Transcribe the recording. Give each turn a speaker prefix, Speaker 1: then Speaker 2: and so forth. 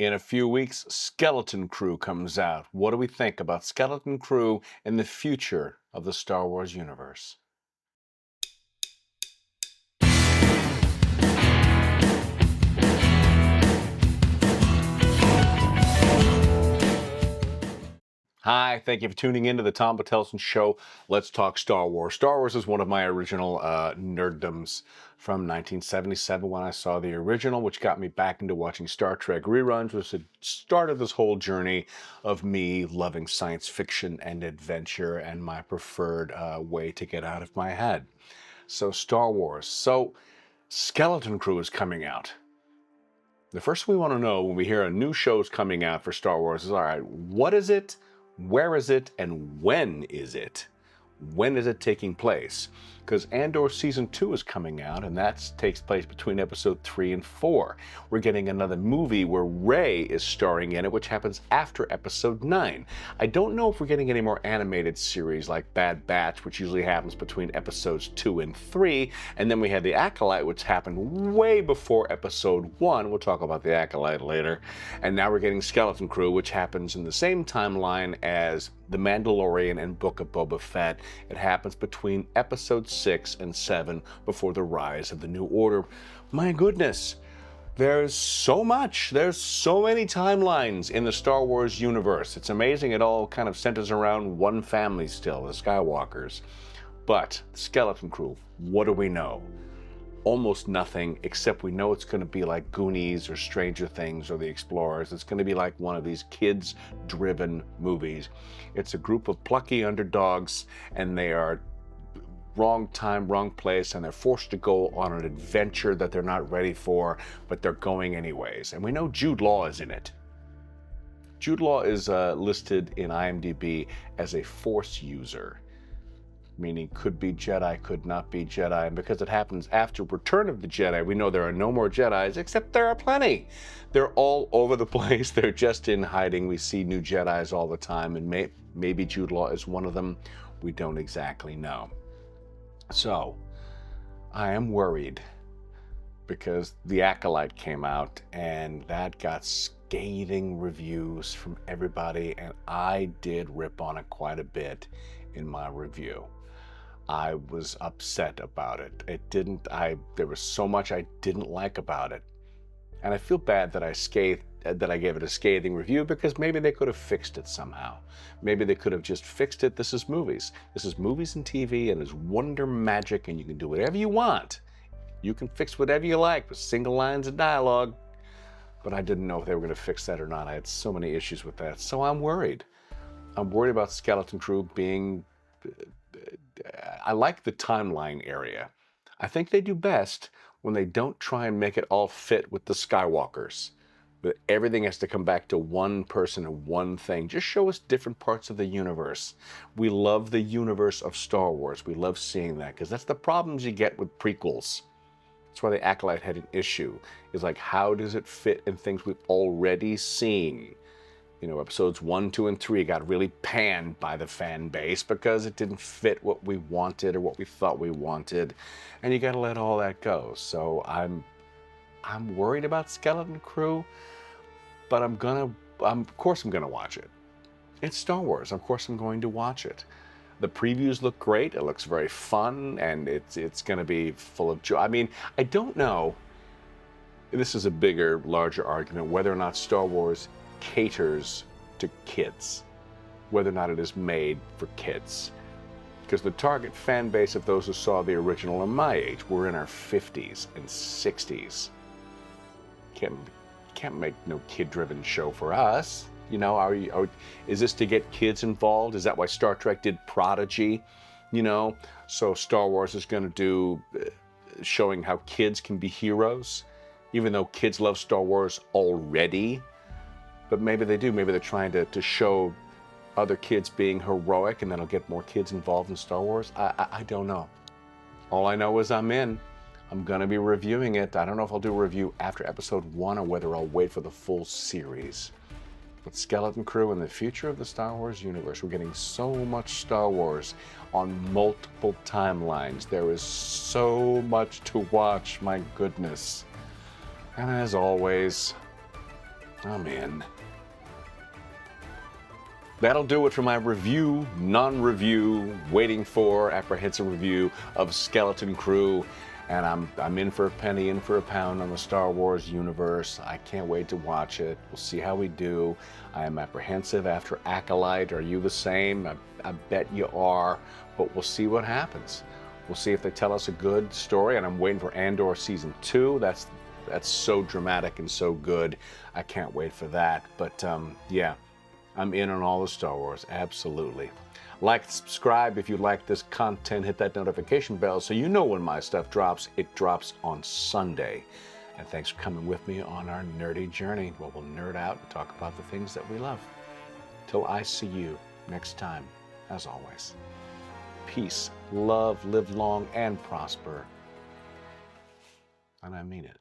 Speaker 1: In a few weeks, Skeleton Crew comes out. What do we think about Skeleton Crew and the future of the Star Wars universe? Hi, thank you for tuning in to the Tom Patelson Show. Let's talk Star Wars. Star Wars is one of my original nerddoms from 1977 when I saw the original, which got me back into watching Star Trek reruns, which had started this whole journey of me loving science fiction and adventure and my preferred way to get out of my head. So, Star Wars. So, Skeleton Crew is coming out. The first thing we want to know when we hear a new show's coming out for Star Wars is, all right, what is it? Where is it? And when is it? When is it taking place? Because Andor Season 2 is coming out, and that takes place between Episode 3 and 4. We're getting another movie where Rey is starring in it, which happens after Episode 9. I don't know if we're getting any more animated series like Bad Batch, which usually happens between Episodes 2 and 3, and then we had The Acolyte, which happened way before Episode 1. We'll talk about The Acolyte later. And now we're getting Skeleton Crew, which happens in the same timeline as The Mandalorian and Book of Boba Fett. It happens between Episode 6 and 7 before the rise of the New Order. My goodness, there's so much. There's so many timelines in the Star Wars universe. It's amazing it all kind of centers around one family still, the Skywalkers. But Skeleton Crew, what do we know? Almost nothing, except we know it's going to be like Goonies or Stranger Things or The Explorers. It's going to be like one of these kids-driven movies. It's a group of plucky underdogs, and they are wrong time, wrong place, and they're forced to go on an adventure that they're not ready for, but they're going anyways. And we know Jude Law is in it. Jude Law is listed in IMDb as a Force user, meaning could be Jedi, could not be Jedi. And because it happens after Return of the Jedi, we know there are no more Jedis, except there are plenty. They're all over the place. They're just in hiding. We see new Jedis all the time, and maybe Jude Law is one of them. We don't exactly know. So, I am worried because The Acolyte came out, and that got scathing reviews from everybody, and I did rip on it quite a bit in my review. I was upset about it. There was so much I didn't like about it. And I feel bad that I gave it a scathing review, because maybe they could have fixed it somehow. Maybe they could have just fixed it. This is movies. This is movies and TV, and it's wonder magic, and you can do whatever you want. You can fix whatever you like with single lines of dialogue. But I didn't know if they were going to fix that or not. I had so many issues with that. So I'm worried. I'm worried about Skeleton Crew being... I like the timeline area. I think they do best when they don't try and make it all fit with the Skywalkers. But everything has to come back to one person and one thing. Just show us different parts of the universe. We love the universe of Star Wars. We love seeing that, because that's the problems you get with prequels. That's why The Acolyte had an issue. Is like, how does it fit in things we've already seen? You know, episodes 1, 2, and 3 got really panned by the fan base because it didn't fit what we wanted or what we thought we wanted. And you got to let all that go. So I'm worried about Skeleton Crew, but of course I'm gonna watch it. It's Star Wars. Of course I'm going to watch it. The previews look great. It looks very fun, and it's going to be full of joy. I mean, I don't know. This is a bigger, larger argument whether or not Star Wars caters to kids, whether or not it is made for kids. Because the target fan base of those who saw the original are my age. We're in our 50s and 60s. Can't make no kid-driven show for us. You know, is this to get kids involved? Is that why Star Trek did Prodigy? You know, so Star Wars is going to do showing how kids can be heroes, even though kids love Star Wars already. But maybe they do. Maybe they're trying to show other kids being heroic, and then it'll get more kids involved in Star Wars. I don't know. All I know is I'm in. I'm going to be reviewing it. I don't know if I'll do a review after episode 1 or whether I'll wait for the full series. But Skeleton Crew and the future of the Star Wars universe. We're getting so much Star Wars on multiple timelines. There is so much to watch, my goodness. And as always, Oh, man. That'll do it for my review, non-review, waiting for apprehensive review of Skeleton Crew. And I'm in for a penny, in for a pound on the Star Wars universe. I can't wait to watch it. We'll see how we do. I am apprehensive after Acolyte. Are you the same? I bet you are, but we'll see what happens. We'll see if they tell us a good story, and I'm waiting for Andor season 2. That's so dramatic and so good. I can't wait for that. But yeah. I'm in on all the Star Wars, absolutely. Like, subscribe if you like this content. Hit that notification bell so you know when my stuff drops. It drops on Sunday. And thanks for coming with me on our nerdy journey where we'll nerd out and talk about the things that we love. Till I see you next time, as always, peace, love, live long and prosper. And I mean it.